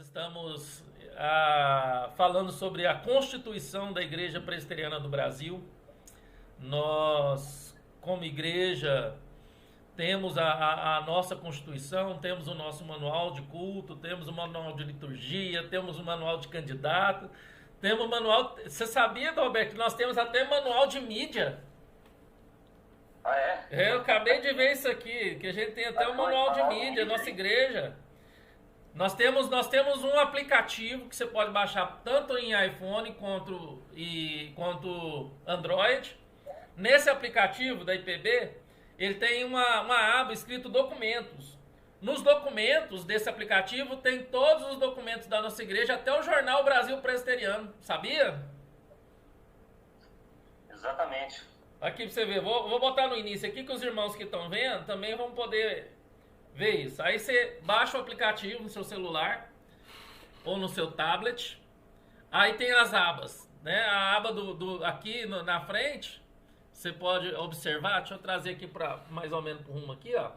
estamos falando sobre a Constituição da Igreja Presbiteriana do Brasil. Nós, como igreja, temos a nossa Constituição, temos o nosso manual de culto, temos o manual de liturgia, temos o manual de candidato, temos o manual... Você sabia, Roberto, que nós temos até manual de mídia? Ah, é? Eu acabei de ver isso aqui, que a gente tem até um manual de mídia, nossa igreja. Nós temos um aplicativo que você pode baixar tanto em iPhone quanto Android. Nesse aplicativo da IPB, ele tem uma aba escrito documentos. Nos documentos desse aplicativo tem todos os documentos da nossa igreja, até o jornal Brasil Presbiteriano. Sabia? Exatamente. Aqui pra você ver, vou botar no início aqui que os irmãos que estão vendo também vão poder ver isso. Aí você baixa o aplicativo no seu celular ou no seu tablet. Aí tem as abas, né? A aba aqui na frente, você pode observar. Deixa eu trazer aqui para mais ou menos pro rumo aqui, ó.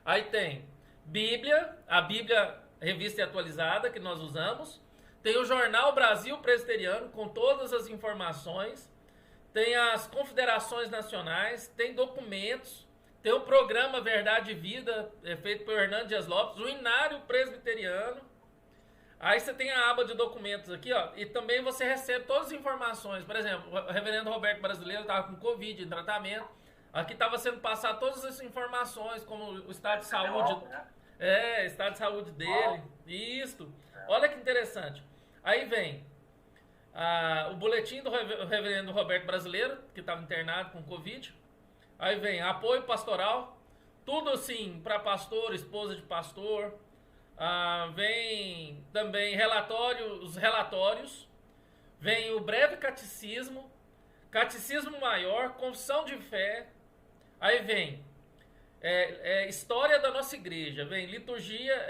Aí tem Bíblia, a Bíblia revista e atualizada que nós usamos. Tem o jornal Brasil Presbiteriano com todas as informações. Tem as confederações nacionais, tem documentos, tem o programa Verdade e Vida, feito por Hernando Dias Lopes, o Inário Presbiteriano. Aí você tem a aba de documentos aqui, ó, e também você recebe todas as informações. Por exemplo, o reverendo Roberto Brasileiro estava com Covid em tratamento. Aqui estava sendo passado todas as informações, como o estado de saúde. Estado de saúde dele. Isso. Olha que interessante. Aí vem o boletim do reverendo Roberto Brasileiro, que estava internado com Covid. Aí vem apoio pastoral, tudo assim para pastor, esposa de pastor. Vem também os relatórios. Vem o breve catecismo, catecismo maior, confissão de fé. Aí vem história da nossa igreja, vem liturgia,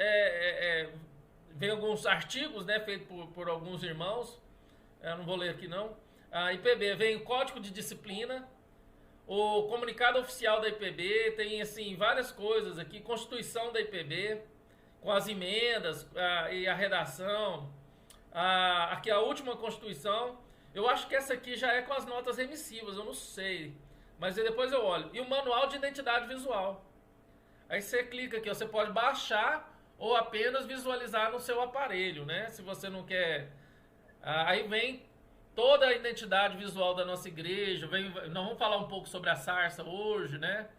vem alguns artigos, né, feitos por alguns irmãos. Eu não vou ler aqui não. A IPB vem o Código de Disciplina, o comunicado oficial da IPB, tem assim várias coisas aqui, Constituição da IPB, com as emendas e a redação. Aqui a última Constituição, eu acho que essa aqui já é com as notas remissivas, eu não sei, mas depois eu olho. E o Manual de Identidade Visual. Aí você clica aqui, você pode baixar ou apenas visualizar no seu aparelho, né? Se você não quer... Aí vem toda a identidade visual da nossa igreja. Nós vamos falar um pouco sobre a sarça hoje, né?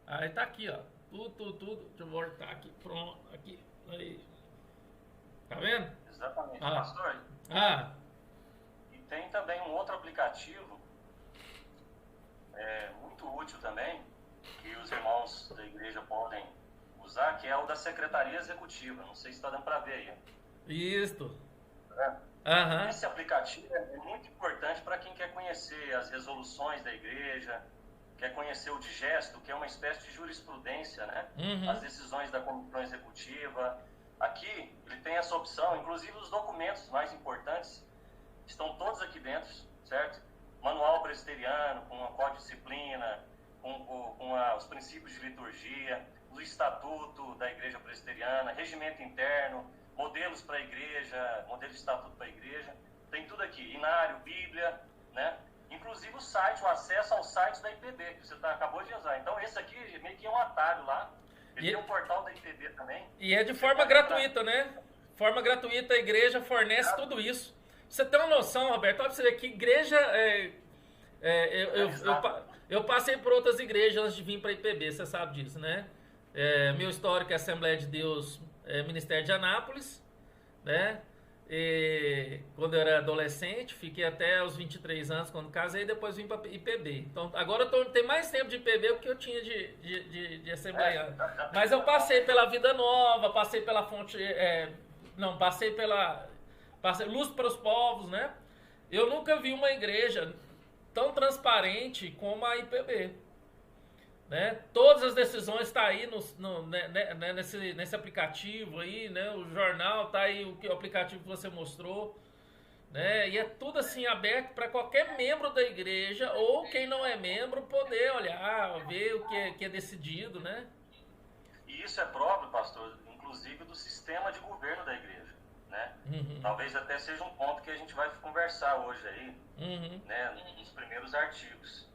Aí tá aqui, ó. Tudo. Deixa eu voltar aqui. Pronto, aqui. Aí. Tá vendo? Exatamente, pastor. E tem também um outro aplicativo muito útil também, que os irmãos da igreja podem usar, que é o da Secretaria Executiva. Não sei se está dando para ver aí. Isso. Tá vendo? Uhum. Esse aplicativo é muito importante para quem quer conhecer as resoluções da igreja, quer conhecer o digesto, que é uma espécie de jurisprudência, né? Uhum. As decisões da comissão executiva. Aqui ele tem essa opção, inclusive os documentos mais importantes estão todos aqui dentro, certo? Manual presbiteriano, com a código de disciplina, com os princípios de liturgia, o estatuto da igreja presbiteriana, regimento interno, modelos para a igreja, modelo de estatuto para a igreja, tem tudo aqui, Inário, Bíblia, né? Inclusive o acesso ao site da IPB, que você acabou de usar. Então esse aqui meio que é um atalho lá, ele tem um portal da IPB também. E é de forma gratuita, né? Forma gratuita, a igreja fornece tudo isso. Você tem uma noção, Roberto, olha pra você ver que igreja... Eu passei por outras igrejas antes de vir para a IPB, você sabe disso, né? Meu histórico é Assembleia de Deus, Ministério de Anápolis, né? E quando eu era adolescente, fiquei até os 23 anos quando casei, e depois vim para IPB. Então agora eu tenho mais tempo de IPB do que eu tinha de Assembleia. Mas eu passei pela Vida Nova, passei pela fonte, passei Luz para os Povos, né? Eu nunca vi uma igreja tão transparente como a IPB. Né? Todas as decisões estão aí nesse aplicativo aí, né? O jornal está aí, o aplicativo que você mostrou, né? E é tudo assim aberto para qualquer membro da igreja ou quem não é membro poder olhar, ver o que é decidido, né? E isso é próprio, pastor, inclusive do sistema de governo da igreja. né? Talvez até seja um ponto que a gente vai conversar hoje aí, né? Nos primeiros artigos,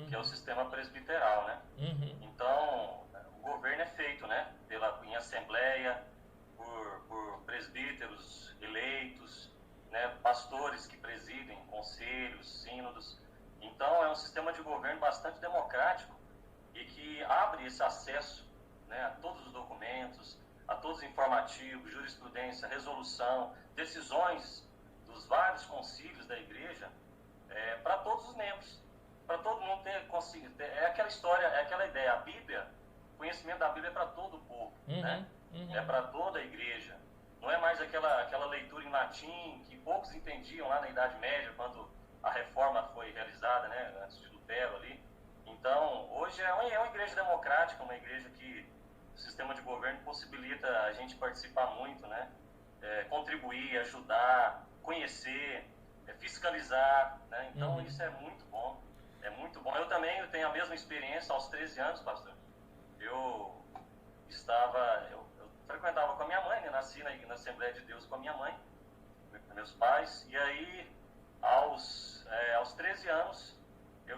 que é o sistema presbiteral, né? Então, o governo é feito, né? Em assembleia, por presbíteros eleitos, né? Pastores que presidem conselhos, sínodos. Então, é um sistema de governo bastante democrático e que abre esse acesso, né, a todos os documentos, a todos os informativos, jurisprudência, resolução, decisões dos vários concílios da igreja, para todos os membros, para todo mundo ter, é aquela história, é aquela ideia, a Bíblia, o conhecimento da Bíblia é para todo o povo, né? É para toda a igreja, não é mais aquela leitura em latim que poucos entendiam lá na Idade Média, quando a reforma foi realizada, né, antes de Lutero ali. Então, hoje é uma igreja democrática, uma igreja que o sistema de governo possibilita a gente participar muito, né? Contribuir, ajudar, conhecer, fiscalizar, né? Então, isso é muito bom, é muito bom. Eu também tenho a mesma experiência aos 13 anos, pastor. Eu frequentava com a minha mãe, né? Nasci na Assembleia de Deus com a minha mãe, meus pais, e aí, aos 13 anos, eu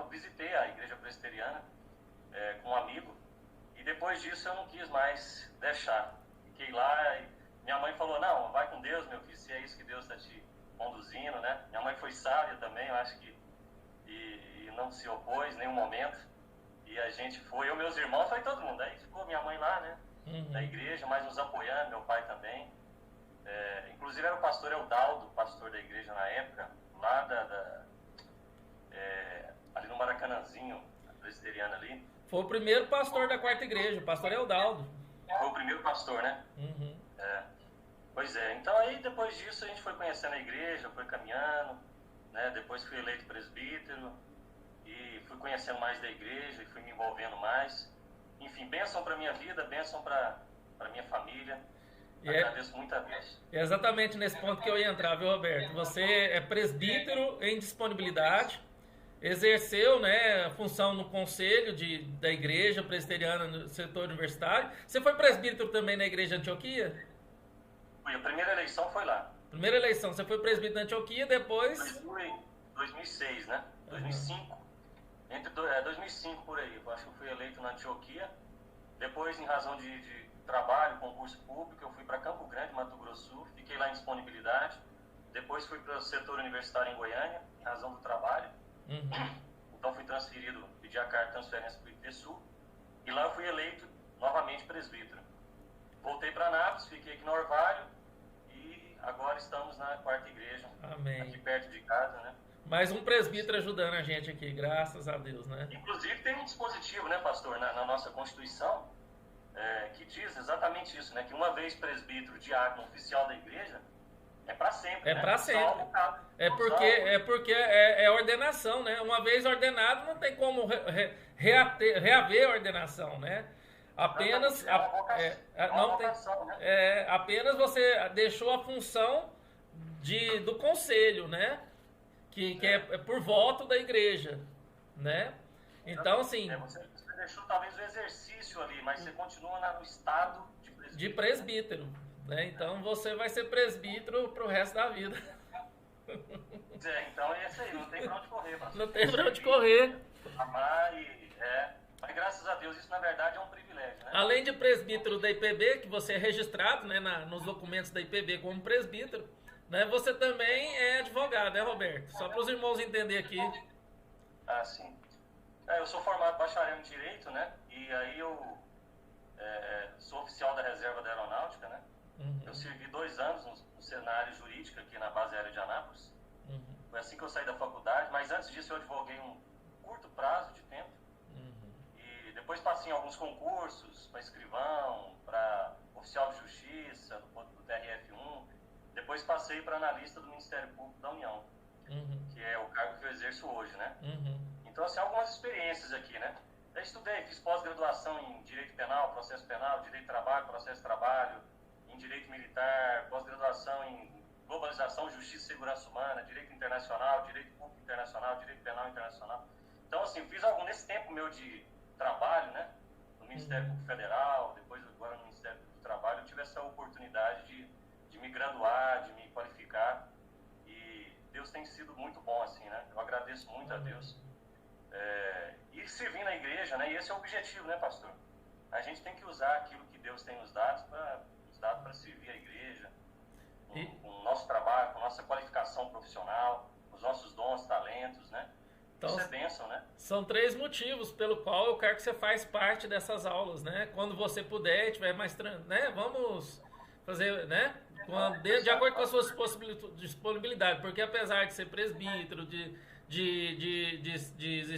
visitei a igreja presbiteriana com um amigo, e depois disso eu não quis mais deixar. Fiquei lá e minha mãe falou, não, vai com Deus, meu filho, se é isso que Deus está te conduzindo, né? Minha mãe foi sábia também, eu acho que, e não se opôs em nenhum momento, e a gente foi, eu, meus irmãos, foi todo mundo, aí ficou minha mãe lá, né? Na igreja, mas nos apoiando, meu pai também. Inclusive era o pastor Eudaldo, pastor da igreja na época, lá ali no Maracanãzinho, presbiteriano ali. Foi o primeiro pastor da quarta igreja, o pastor Eudaldo. Foi o primeiro pastor, né? Pois é, então aí depois disso a gente foi conhecendo a igreja, foi caminhando, né? Depois fui eleito presbítero e fui conhecendo mais da igreja e fui me envolvendo mais. Enfim, bênção para minha vida, bênção para minha família. Agradeço muito a Deus. É exatamente nesse ponto que eu ia entrar, viu, Roberto? Você é presbítero em disponibilidade, exerceu, né, a função no conselho da igreja presbiteriana no setor universitário. Você foi presbítero também na igreja de Antioquia? A primeira eleição foi lá. Primeira eleição, você foi presbítero na Antioquia, depois... 2006, né? 2005. Entre 2005 por aí, eu acho que eu fui eleito na Antioquia. Depois, em razão de trabalho, concurso público, eu fui para Campo Grande, Mato Grosso do Sul, fiquei lá em disponibilidade. Depois fui para o setor universitário em Goiânia, em razão do trabalho. Então fui transferido, pedi a carta de transferência para o IPSU, e lá eu fui eleito novamente presbítero. Voltei para Anápolis, fiquei aqui no Orvalho, e agora estamos na quarta igreja. Amém. Aqui perto de casa, né? Mais um presbítero ajudando a gente aqui, graças a Deus, né? Inclusive tem um dispositivo, né, pastor, na nossa Constituição, que diz exatamente isso, né? Que uma vez presbítero, diácono, oficial da igreja, é para sempre. É, né? Para sempre. É porque é ordenação, né? Uma vez ordenado, não tem como reaver a ordenação, né? Apenas apenas você deixou a função do conselho, né? Que é por voto da igreja, né? Então, assim... Você deixou talvez o exercício ali, mas você continua no estado de presbítero, né? Então, você vai ser presbítero pro resto da vida. Então é isso aí, não tem pra onde correr, pastor. Não tem pra onde correr. Amar mas graças a Deus isso na verdade é um privilégio, né? Além de presbítero da IPB, que você é registrado, né, nos documentos da IPB como presbítero, né, você também é advogado, né, Roberto? Só para os irmãos entenderem aqui. Ah, sim. Eu sou formado bacharel em Direito, né? E aí eu sou oficial da reserva da aeronáutica, né? Eu servi 2 anos na área jurídica aqui na base aérea de Anápolis. Foi assim que eu saí da faculdade, mas antes disso eu advoguei um curto prazo de tempo. E depois passei em alguns concursos para escrivão, para oficial de justiça, do TRF1. Depois passei para analista do Ministério Público da União, que é o cargo que eu exerço hoje, né? Então, assim, algumas experiências aqui, né? Eu estudei, fiz pós-graduação em Direito Penal, Processo Penal, Direito de Trabalho, Processo de Trabalho, em Direito Militar, pós-graduação em Globalização, Justiça e Segurança Humana, Direito Internacional, Direito Público Internacional, Direito Penal Internacional. Então, assim, fiz nesse tempo meu de trabalho, né? No Ministério Público Federal, depois agora no Ministério Público do Trabalho, eu tive essa oportunidade de me graduar, de me qualificar. E Deus tem sido muito bom, assim, né? Eu agradeço muito a Deus. E servir na igreja, né? E esse é o objetivo, né, pastor? A gente tem que usar aquilo que Deus tem nos dado para servir a igreja, com o nosso trabalho, com a nossa qualificação profissional, os nossos dons, talentos, né? Então, isso é bênção, né? São 3 motivos pelo qual eu quero que você faz parte dessas aulas, né? Quando você puder, tiver mais né? Vamos fazer, né? De acordo com as suas disponibilidades, porque apesar de ser presbítero, de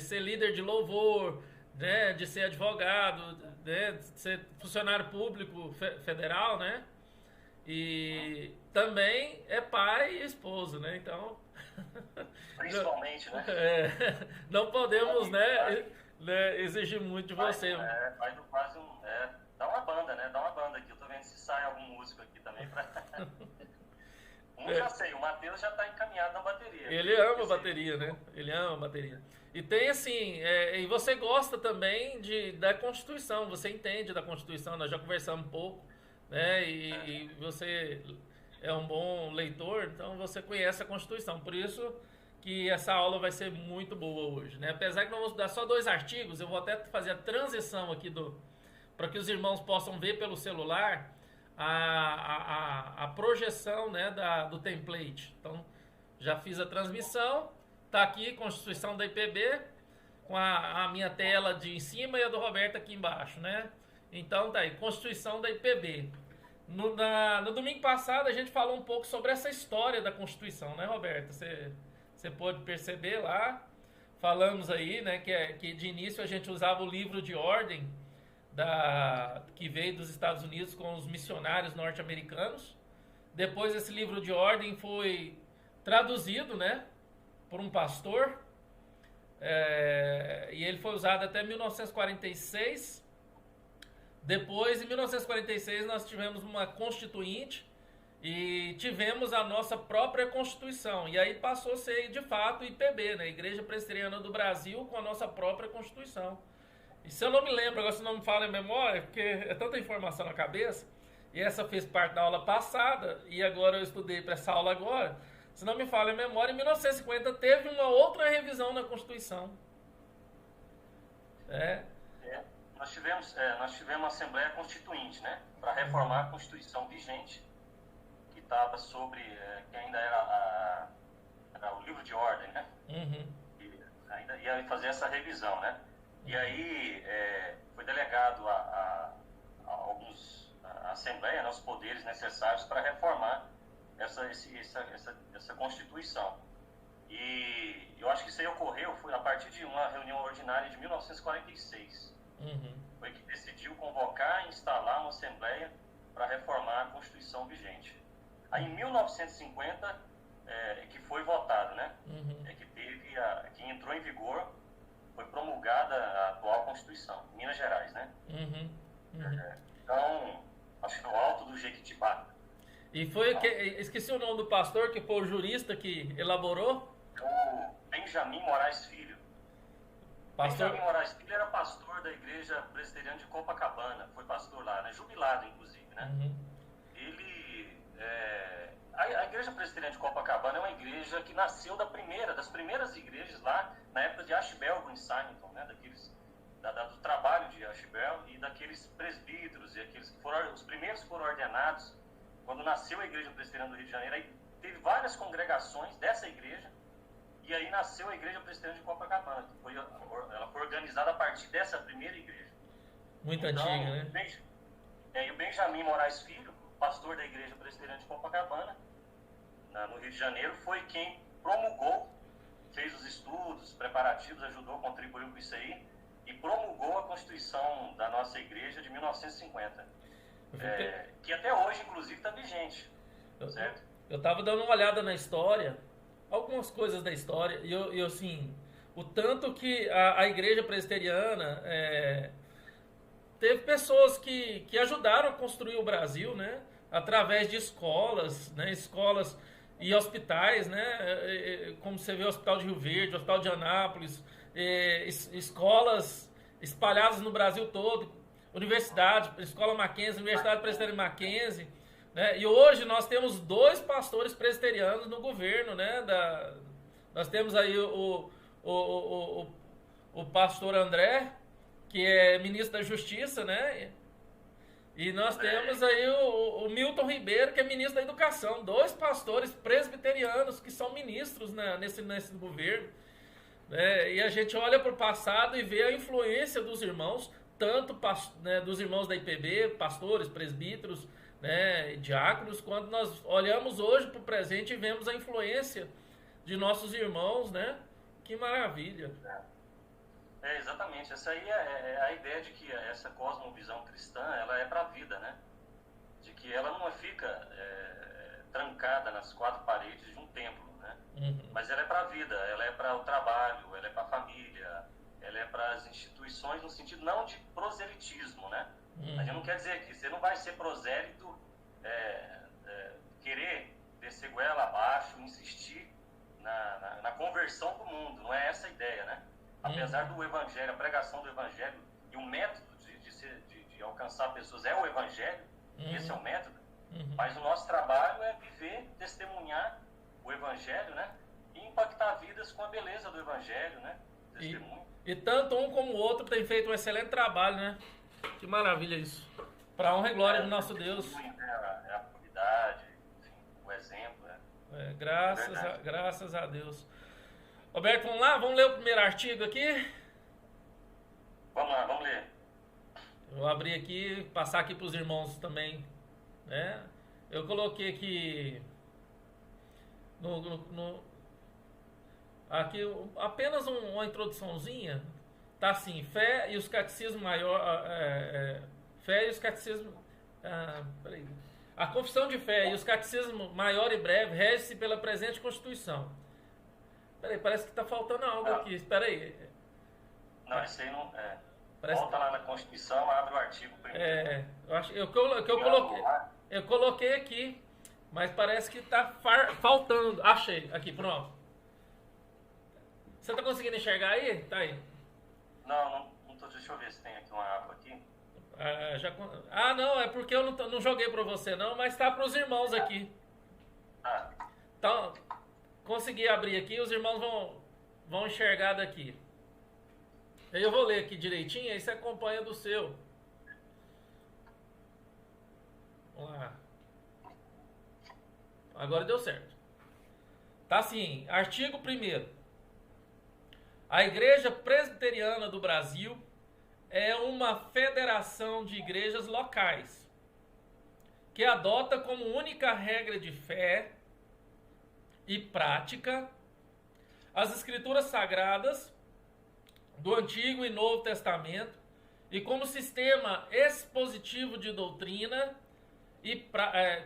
ser líder de louvor, né? De ser advogado, né? De ser funcionário público federal, né? E também é pai e esposo, né? Então... Principalmente, né? Não podemos, né, exigir muito de você. Faz quase um... dá uma banda, né? Dá uma banda aqui. Eu tô vendo se sai algum músico aqui também pra... já sei, o Matheus já tá encaminhado na bateria. Ele ama a bateria, né? Ele ama a bateria. E tem assim, e você gosta também da Constituição, você entende da Constituição, nós já conversamos um pouco, né? E você é um bom leitor, então você conhece a Constituição. Por isso que essa aula vai ser muito boa hoje, né? Apesar que nós vamos dar só 2 artigos, eu vou até fazer a transição aqui para que os irmãos possam ver pelo celular a projeção, né, do template. Então, já fiz a transmissão, tá aqui Constituição da IPB, com a minha tela de em cima e a do Roberto aqui embaixo, né? Então tá aí, Constituição da IPB. No domingo passado a gente falou um pouco sobre essa história da Constituição, né, Roberto? Você pôde perceber lá, falamos aí, né, que de início a gente usava o livro de ordem que veio dos Estados Unidos com os missionários norte-americanos. Depois esse livro de ordem foi traduzido, né, por um pastor, e ele foi usado até 1946. Depois, em 1946, nós tivemos uma constituinte e tivemos a nossa própria Constituição. E aí passou a ser, de fato, IPB, né? Igreja Presbiteriana do Brasil, com a nossa própria Constituição. E se eu não me lembro, agora se não me fala em memória, porque é tanta informação na cabeça, e essa fez parte da aula passada, e agora eu estudei para essa aula agora, se não me fala em memória, em 1950 teve uma outra revisão na Constituição. Nós tivemos uma Assembleia Constituinte, né, para reformar a Constituição vigente, que estava sobre, que ainda era o livro de ordem, né, e ainda ia fazer essa revisão, né, e aí foi delegado a Assembleia, né, os poderes necessários para reformar essa Constituição. E eu acho que isso aí ocorreu foi a partir de uma reunião ordinária de 1946. Foi que decidiu convocar e instalar uma Assembleia para reformar a Constituição vigente. Aí em 1950 que foi votado, né? Que entrou em vigor, foi promulgada a atual Constituição, Minas Gerais, né? Então, acho que no alto do Jequitibá. E foi esqueci o nome do pastor, que foi o jurista que elaborou? O Benjamin Moraes Filho. Benjamin Moraes Filho era pastor da Igreja Presbiteriana de Copacabana, foi pastor lá, né? Jubilado, inclusive, né? A Igreja Presbiteriana de Copacabana é uma igreja que nasceu das primeiras igrejas lá, na época de Ashbel em Simonton, né? Do trabalho de Ashbel e daqueles presbíteros e aqueles que foram, os primeiros foram ordenados quando nasceu a Igreja Presbiteriana do Rio de Janeiro. Aí teve várias congregações dessa igreja, e aí nasceu a Igreja Presbiteriana de Copacabana, que ela foi organizada a partir dessa primeira igreja. Muito antiga, né? E o Benjamin Moraes Filho, pastor da Igreja Presbiteriana de Copacabana, no Rio de Janeiro, foi quem promulgou, fez os estudos preparativos, ajudou, contribuiu com isso aí, e promulgou a Constituição da nossa igreja de 1950, que até hoje, inclusive, está vigente, certo? Eu estava dando uma olhada na história, algumas coisas da história, e eu assim, o tanto que a igreja presbiteriana teve pessoas que ajudaram a construir o Brasil, né? Através de escolas, né? Escolas e hospitais, né? Como você vê o Hospital de Rio Verde, o Hospital de Anápolis, escolas espalhadas no Brasil todo, universidade, Escola Mackenzie, Universidade Presbiteriana Mackenzie, né? E hoje nós temos 2 pastores presbiterianos no governo, né? Nós temos aí o pastor André, que é ministro da Justiça, né? E nós temos aí o Milton Ribeiro, que é ministro da Educação. 2 pastores presbiterianos que são ministros, né, nesse governo. Né? E a gente olha para o passado e vê a influência dos irmãos, tanto né, dos irmãos da IPB, pastores, presbíteros, né, diáconos, quando nós olhamos hoje para o presente e vemos a influência de nossos irmãos, né? Que maravilha! Exatamente. Essa aí é a ideia de que essa cosmovisão cristã, ela é para a vida, né? De que ela não fica trancada nas 4 paredes de um templo, né? Uhum. Mas ela é para a vida, ela é para o trabalho, ela é para a família, ela é para as instituições, no sentido não de proselitismo, né? Uhum. A gente não quer dizer que você não vai ser prosélito, querer descer goela abaixo, insistir na conversão do mundo, não é essa a ideia, né? Apesar do evangelho, a pregação do evangelho e o método de alcançar pessoas é o evangelho, esse é o método, mas o nosso trabalho é viver, testemunhar o evangelho, né? E impactar vidas com a beleza do evangelho, né? Testemunho. E tanto um como o outro tem feito um excelente trabalho, né? Que maravilha isso. Para honra e glória do nosso Deus. É a puridade, enfim, o exemplo, né? Graças a Deus. Roberto, vamos lá? Vamos ler o primeiro artigo aqui? Vamos lá, vamos ler. Vou abrir aqui, passar aqui para os irmãos também, né? Eu coloquei aqui aqui apenas uma introduçãozinha. Tá assim: fé e os catecismos maior, fé e os catecismos, peraí. A confissão de fé e os catecismos maior e breve rege-se pela presente Constituição. Peraí, parece que está faltando algo aqui. Espera aí. Não, isso aí não é. Parece Volta lá na Constituição, abre o artigo primeiro. Eu coloquei aqui, mas parece que está faltando. Achei, aqui, pronto. Você está conseguindo enxergar aí? Tá aí. Não tô. Deixa eu ver se tem aqui uma aba aqui. Não, é porque eu não joguei para você não, mas está para os irmãos aqui. Então, consegui abrir aqui, os irmãos vão enxergar daqui. Aí eu vou ler aqui direitinho, aí você acompanha do seu. Vamos lá. Agora deu certo. Tá assim, artigo 1º. A Igreja Presbiteriana do Brasil é uma federação de igrejas locais que adota como única regra de fé e prática as Escrituras Sagradas do Antigo e Novo Testamento e como sistema expositivo de doutrina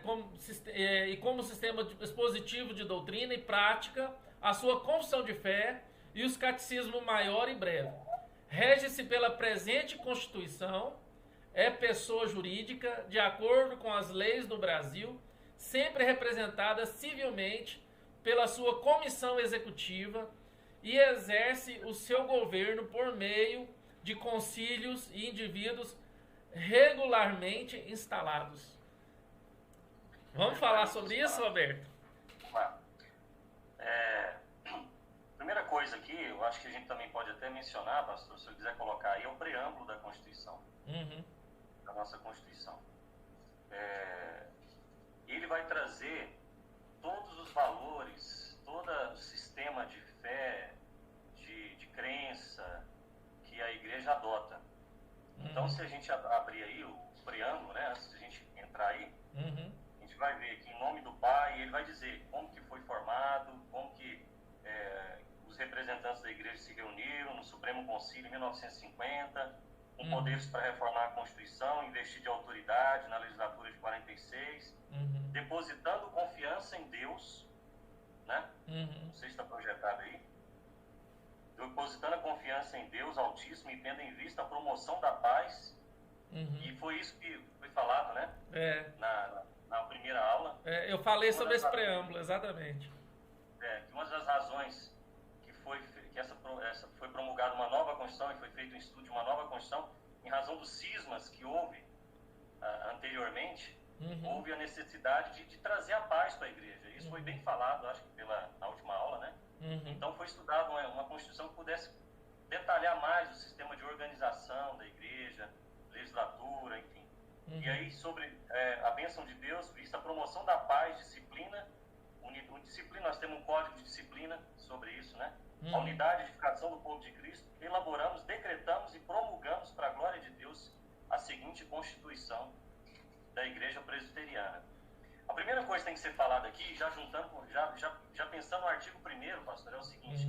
como sistema expositivo de doutrina e prática a sua confissão de fé e os catecismos maior e breve. Rege-se pela presente Constituição, é pessoa jurídica de acordo com as leis do Brasil, sempre representada civilmente pela sua comissão executiva e exerce o seu governo por meio de concílios e indivíduos regularmente instalados. Vamos falar sobre isso, Roberto? Primeira coisa aqui, eu acho que a gente também pode até mencionar, pastor, se eu quiser colocar aí, é o preâmbulo da Constituição, da nossa Constituição. Ele vai trazer todos os valores, todo o sistema de fé, de crença que a igreja adota. Então, se a gente abrir aí o preâmbulo, né, antes de a gente entrar aí, a gente vai ver que em nome do Pai, ele vai dizer como que foi formado, como que os representantes da igreja se reuniram no Supremo Concílio em 1950, com poderes para reformar a Constituição, investir de autoridade na legislatura de 46, depositando confiança em Deus, né? Não sei se está projetado aí. Depositando a confiança em Deus Altíssimo e tendo em vista a promoção da paz. E foi isso que foi falado, né? Na primeira aula. Eu falei sobre esse preâmbulo, exatamente. Que uma das razões que essa foi promulgada uma nova Constituição e foi feito um estudo de uma nova Constituição, em razão dos cismas que houve anteriormente, houve a necessidade de trazer a paz para a igreja. Isso foi bem falado, acho que na última aula, né? Então foi estudado uma Constituição que pudesse detalhar mais o sistema de organização da igreja, legislatura, enfim. E aí, sobre a bênção de Deus, vista a promoção da paz, disciplina, disciplina, nós temos um código de disciplina sobre isso, né? A unidade e edificação do povo de Cristo, elaboramos, decretamos e promulgamos para a glória de Deus a seguinte Constituição da Igreja Presbiteriana. A primeira coisa que tem que ser falada aqui, já juntando, já pensando no artigo 1º, pastor, é o seguinte,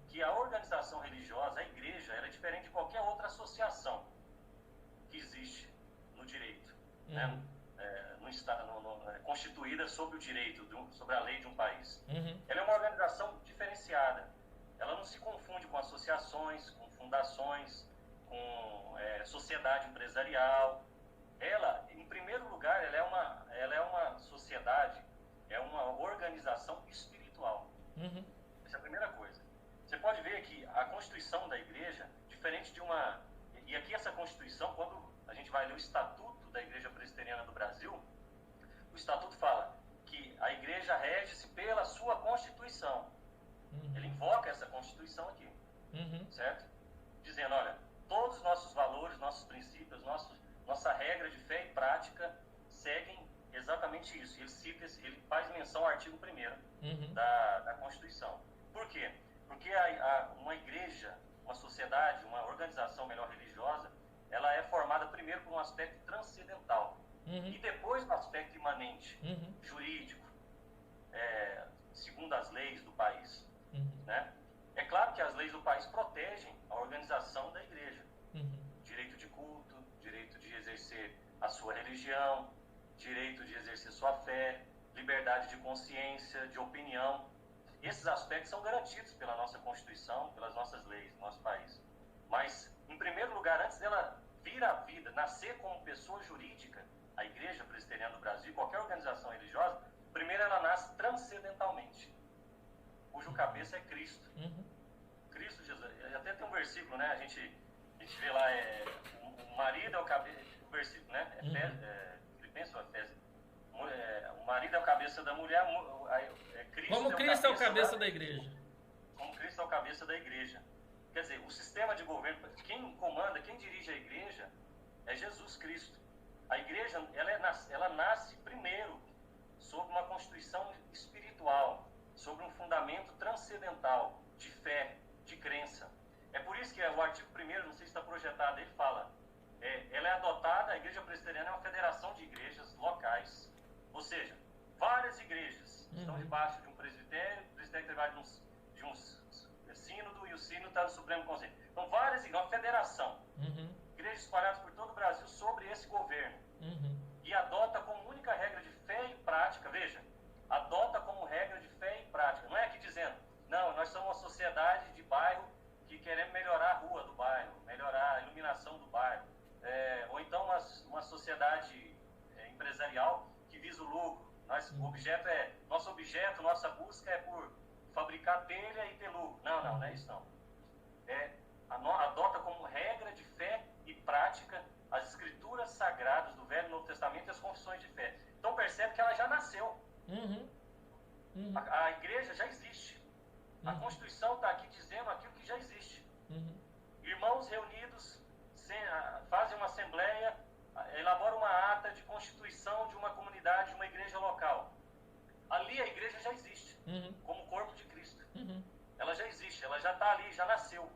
que a organização religiosa, a igreja, ela é diferente de qualquer outra associação que existe no direito, né? No estado, constituída sob o direito, sobre a lei de um país. Ela é uma organização diferenciada. Ela não se confunde com associações, com fundações, com sociedade empresarial. Ela, em primeiro lugar, ela é uma sociedade, é uma organização espiritual. Essa é a primeira coisa. Você pode ver que a Constituição da Igreja, diferente de uma... E aqui essa Constituição, quando a gente vai ler o Estatuto da Igreja Presbiteriana do Brasil, o Estatuto fala que a Igreja rege-se pela sua Constituição. Ele invoca essa Constituição aqui, certo? Dizendo, olha, todos os nossos valores, nossos princípios, nossa regra de fé e prática seguem exatamente isso. Ele faz menção ao artigo 1º da Constituição. Por quê? Porque uma igreja, uma sociedade, uma organização melhor religiosa, ela é formada primeiro por um aspecto transcendental e depois no aspecto imanente, jurídico, segundo as leis do país. Né? É claro que as leis do país protegem a organização da igreja. Direito de culto, direito de exercer a sua religião, direito de exercer sua fé, liberdade de consciência, de opinião. Esses aspectos são garantidos pela nossa Constituição, pelas nossas leis do nosso país. Mas, em primeiro lugar, antes dela vir à vida, nascer como pessoa jurídica, a Igreja Presbiteriana do Brasil, qualquer organização religiosa, primeiro ela nasce transcendentalmente, cujo cabeça é Cristo. Cristo Jesus. Até tem um versículo, né? A gente vê lá, o marido é o cabeça, o versículo, né? Filipenses ou Efésios? O marido é o cabeça da mulher, Cristo como Cristo é o cabeça da igreja. Como Cristo é o cabeça da igreja. Quer dizer, o sistema de governo, quem comanda, quem dirige a igreja é Jesus Cristo. A igreja, ela nasce primeiro sob uma constituição espiritual, sobre um fundamento transcendental, de fé, de crença. É por isso que o artigo 1º, não sei se está projetado, ele fala, ela é adotada, a Igreja Presbiteriana é uma federação de igrejas locais. Ou seja, várias igrejas estão debaixo de um presbitério, o presbitério trabalha de um sínodo e o sínodo está no Supremo Conselho. Então, várias igrejas, uma federação. Igrejas espalhadas por todo o Brasil sobre esse governo. E adota como única regra de fé e prática, veja, adota como regra de fé e prática. Não é aqui dizendo, não, nós somos uma sociedade de bairro que queremos melhorar a rua do bairro, melhorar a iluminação do bairro. Ou então uma sociedade empresarial que visa o lucro. Nosso objeto, nossa busca é por fabricar telha e ter lucro. Não é isso não. Adota como regra de fé e prática as escrituras sagradas do Velho e Novo Testamento e as confissões de fé. Então percebe que ela já nasceu. A igreja já existe. A Constituição está aqui dizendo aquilo que já existe. Irmãos reunidos fazem uma assembleia, elaboram uma ata de constituição de uma comunidade, de uma igreja local. Ali a igreja já existe, como corpo de Cristo. Ela já existe, ela já está ali, já nasceu.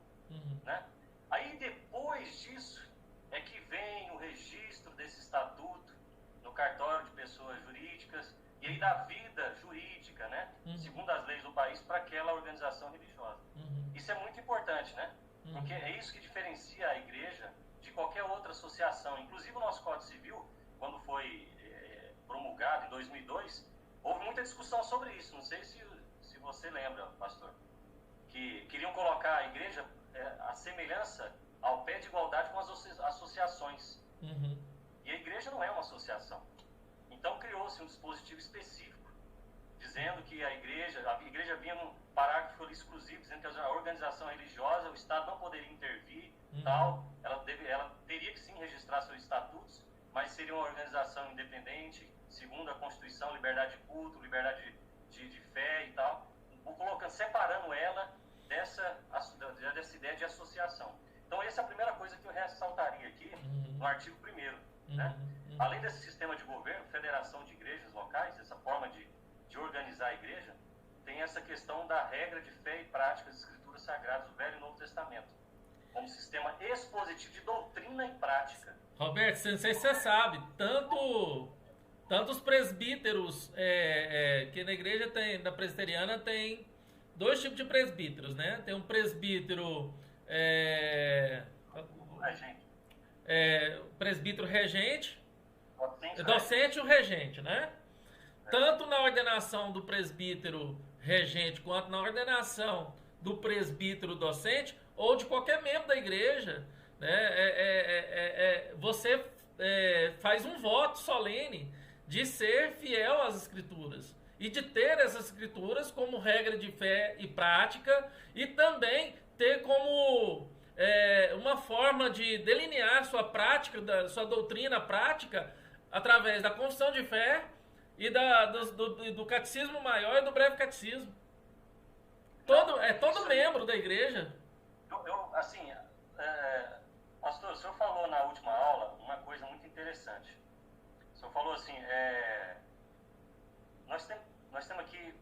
Né? Aí depois disso é que vem o registro desse estatuto no cartório de pessoas jurídicas e aí dá vida jurídica, né? Segundo as leis do país, para aquela organização religiosa. Isso é muito importante, né? Porque é isso que diferencia a igreja de qualquer outra associação. Inclusive o nosso Código Civil, quando foi promulgado em 2002, houve muita discussão sobre isso. Não sei se você lembra, pastor, que queriam colocar a igreja a semelhança ao pé de igualdade com as associações. E a igreja não é uma associação. Então criou-se um dispositivo específico, dizendo que a igreja vinha num parágrafo exclusivo, dizendo que a organização religiosa, o Estado não poderia intervir, ela teria que sim registrar seus estatutos mas seria uma organização independente, segundo a Constituição, liberdade de culto, liberdade de fé e tal, colocando, separando ela dessa ideia de associação. Então, essa é a primeira coisa que eu ressaltaria aqui no artigo 1º. Né? Além desse sistema de governo, federação de igrejas locais, essa forma de organizar a igreja, tem essa questão da regra de fé e prática das escrituras sagradas do Velho e Novo Testamento, como sistema expositivo de doutrina e prática. Roberto, não sei se você sabe, tanto os presbíteros, que na igreja da presbiteriana tem dois tipos de presbíteros, né? Tem um presbítero presbítero regente, docente e o regente, né? Tanto na ordenação do presbítero regente quanto na ordenação do presbítero docente ou de qualquer membro da igreja, né? Você faz um voto solene de ser fiel às escrituras e de ter essas escrituras como regra de fé e prática, e também ter como uma forma de delinear sua prática, sua doutrina prática, através da confissão de fé e do catecismo maior e do breve catecismo. Todo membro da igreja. Pastor, o senhor falou na última aula uma coisa muito interessante. O senhor falou assim, nós temos aqui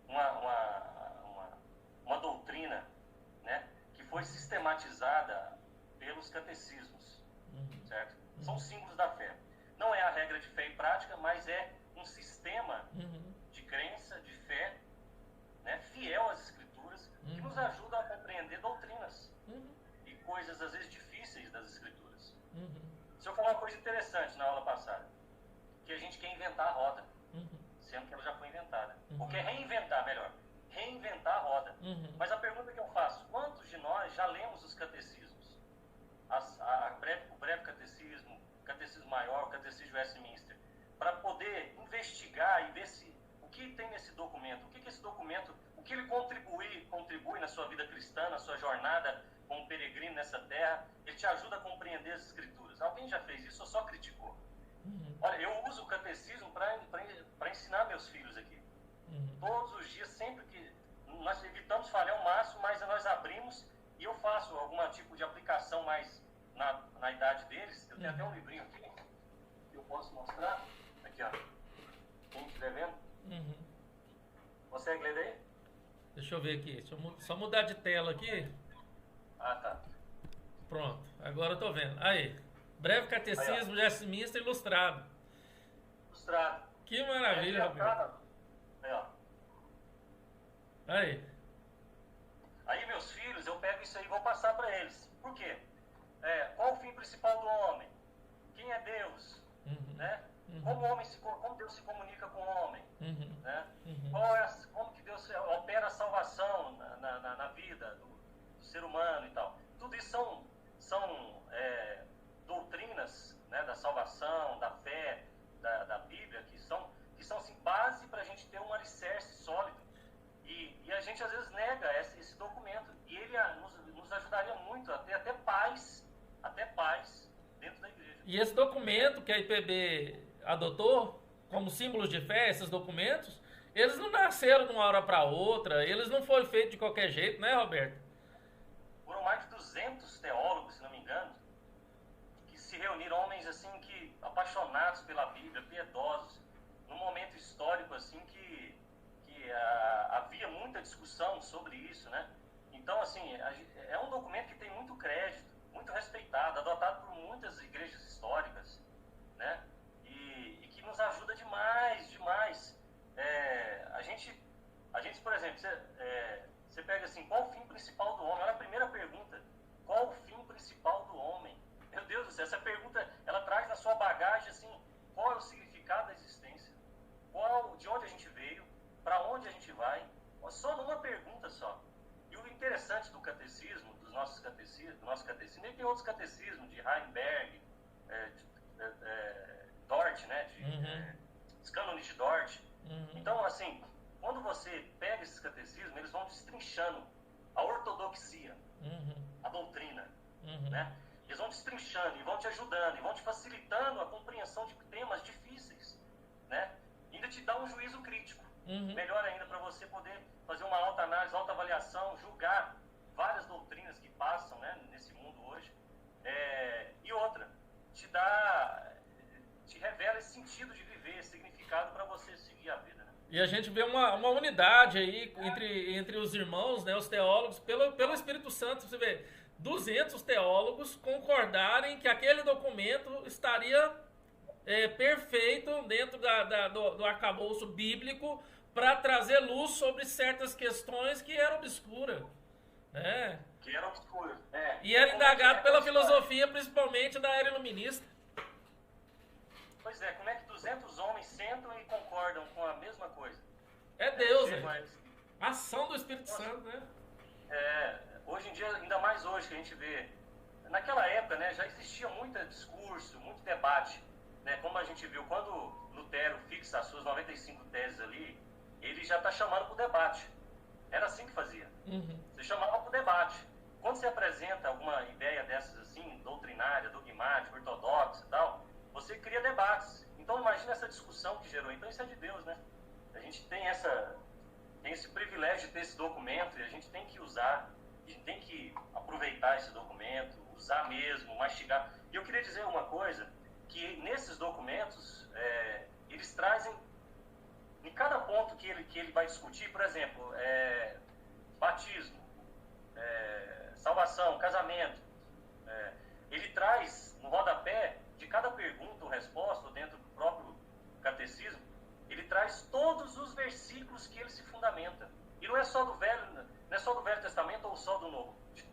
uma doutrina, né, que foi sistematizada pelos catecismos, certo? São símbolos da fé. Não é a regra de fé e prática, mas é um sistema de crença, de fé, né, fiel às escrituras, que nos ajuda a compreender doutrinas e coisas, às vezes, difíceis das escrituras. O senhor falou uma coisa interessante na aula passada, que a gente quer inventar a roda, sendo que ela já foi inventada. Ou quer reinventar, melhor. Reinventar a roda. Mas a pergunta que eu faço, quantos de nós já lemos os catecismos? O breve catecismo, o catecismo maior, o catecismo de Westminster, para poder investigar e ver o que tem nesse documento, o que esse documento, o que ele contribui na sua vida cristã, na sua jornada como peregrino nessa terra, ele te ajuda a compreender as escrituras. Alguém já fez isso ou só criticou? Olha, eu uso o catecismo para ensinar meus filhos aqui. Todos os dias, sempre que nós evitamos falhar o máximo, mas nós abrimos e eu faço algum tipo de aplicação mais na idade deles. Eu tenho até um livrinho aqui que eu posso mostrar. Aqui, ó. Quem estiver vendo. Consegue ler daí? Deixa eu ver aqui. Deixa eu só mudar de tela aqui. Ah, tá. Pronto. Agora eu tô vendo. Aí. Breve Catecismo de Westminster ilustrado. Ilustrado. Que maravilha, Roberto. Aí, meus filhos, eu pego isso aí e vou passar para eles. Por quê? Qual o fim principal do homem? Quem é Deus? Né? Como Deus se comunica com o homem? Né? Como que Deus opera a salvação na vida do ser humano e tal? Tudo isso são doutrinas, né, da salvação, da fé, da Bíblia, que são assim, base para a gente ter um alicerce sólido. E a gente às vezes nega esse documento. E ele nos ajudaria muito a ter até paz dentro da igreja. E esse documento que a IPB adotou como símbolos de fé, esses documentos, eles não nasceram de uma hora para outra, eles não foram feitos de qualquer jeito, né, Roberto? Foram mais de 200 teólogos, se não me engano, que se reuniram, homens assim, apaixonados pela Bíblia, piedosos, num momento histórico assim que havia muita discussão sobre isso, né? Então, assim, é um documento que tem muito crédito, muito respeitado, adotado por muitas igrejas históricas, né? E que nos ajuda demais. A gente, por exemplo, você pega assim, qual o fim principal do homem? Olha a primeira pergunta. Qual o fim principal do homem? Meu Deus do céu, essa pergunta, ela traz na sua bagagem, assim, qual é o significado da existência? De onde a gente veio? Para onde a gente vai? Só numa pergunta só. E o interessante do catecismo, do nosso catecismo, e tem outros catecismos, de Heidelberg, Dort, né? Os cânones de Dort. Então, assim, quando você pega esses catecismos, eles vão destrinchando a ortodoxia, a doutrina, né? eles vão destrinchando e vão te ajudando e vão te facilitando a compreensão de temas difíceis, né? E ainda te dá um juízo crítico. Melhor ainda para você poder fazer uma alta análise, alta avaliação, julgar várias doutrinas que passam, né, nesse mundo hoje. E outra, te revela esse sentido de viver, esse significado para você seguir a vida, né? E a gente vê uma unidade aí entre os irmãos, né, os teólogos, pelo Espírito Santo. Você vê 200 teólogos concordarem que aquele documento estaria perfeito dentro do arcabouço bíblico para trazer luz sobre certas questões que eram obscuras. Né? Que eram obscuras. E era indagado pela filosofia, principalmente da era iluminista. Pois é, como é que 200 homens sentam e concordam com a mesma coisa? É Deus, né? A ação do Espírito Santo, né? Hoje em dia, ainda mais hoje que a gente vê, naquela época, né, já existia muito discurso, muito debate, né? Como a gente viu, quando Lutero fixa as suas 95 teses ali, ele já está chamando para o debate. Era assim que fazia. Você chamava para o debate. Quando você apresenta alguma ideia dessas assim, doutrinária, dogmática, ortodoxa e tal, você cria debates. Então imagina essa discussão que gerou. Então isso é de Deus, né? A gente tem esse privilégio de ter esse documento e a gente tem que usar, a gente tem que aproveitar esse documento, usar mesmo, mastigar. E eu queria dizer uma coisa, que nesses documentos, eles trazem, em cada ponto que ele vai discutir, por exemplo, batismo, salvação, casamento, ele traz no rodapé de cada pergunta ou resposta, dentro do próprio catecismo, ele traz todos os versículos que ele se fundamenta. E não é só do Velho Testamento ou só do Novo, de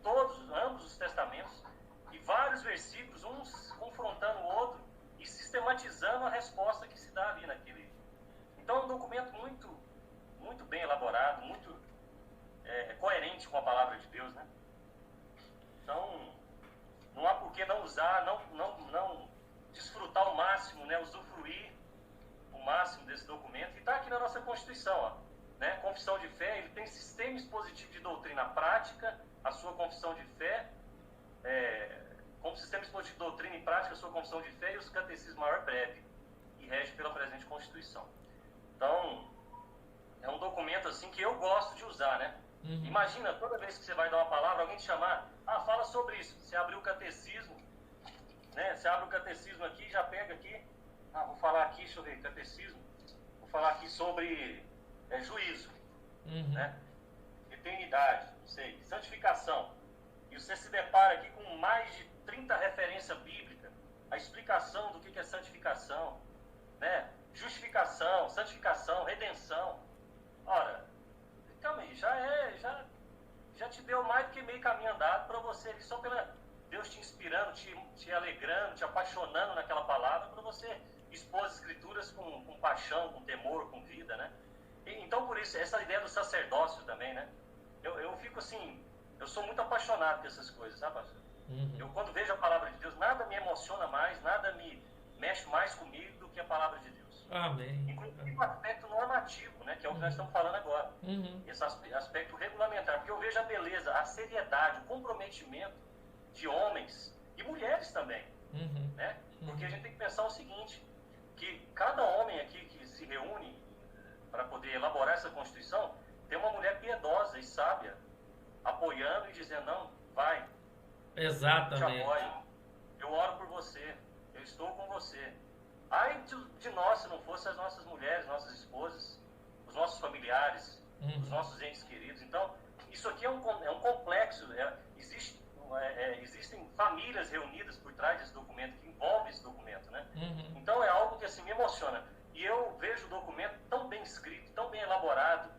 ambos os testamentos, e vários versículos, uns confrontando o outro e sistematizando a resposta que se dá ali naquele. Então é um documento muito, muito bem elaborado, muito coerente com a palavra de Deus, né? Então, não há por que não usar, não desfrutar ao máximo, né? Usufruir o máximo desse documento. E está aqui na nossa Constituição, ó, né? Confissão de fé, ele tem sistema expositivo de doutrina prática, a sua confissão de fé, como sistema expositivo de doutrina e prática, a sua confissão de fé e os catecismos maior breve, e rege pela presente Constituição. Então, é um documento assim que eu gosto de usar, né? Imagina, toda vez que você vai dar uma palavra, alguém te chamar, fala sobre isso. Você abriu o catecismo, né? Você abre o catecismo aqui, já pega aqui, vou falar aqui, deixa eu ver, catecismo, vou falar aqui sobre juízo, né? Eternidade, não sei, santificação. E você se depara aqui com mais de 30 referências bíblicas, a explicação do que é santificação, né? Justificação, santificação, redenção. Ora, calma aí, já te deu mais do que meio caminho andado para você, só pela Deus te inspirando, te alegrando, te apaixonando naquela palavra, para você expor as escrituras com paixão, com temor, com vida, né? Então, por isso, essa ideia do sacerdócio também, né? Eu fico assim, eu sou muito apaixonado por essas coisas, sabe, pastor? Eu, quando vejo a palavra de Deus, nada me emociona mais, nada me mexe mais comigo do que a palavra de Deus. Amém. Inclusive o aspecto normativo, né, que é o que nós estamos falando agora. Esse aspecto regulamentar, porque eu vejo a beleza, a seriedade, o comprometimento de homens e mulheres também, né? Porque a gente tem que pensar o seguinte, que cada homem aqui que se reúne para poder elaborar essa Constituição, tem uma mulher piedosa e sábia, apoiando e dizendo, não, vai. Exatamente. Eu te apoio, eu oro por você, eu estou com você. Ai de nós, se não fossem as nossas mulheres, nossas esposas, os nossos familiares, os nossos entes queridos. Então, isso aqui é um complexo. Existem famílias reunidas por trás desse documento, que envolve esse documento, né? Então, é algo que assim, me emociona. E eu vejo o documento tão bem escrito, tão bem elaborado,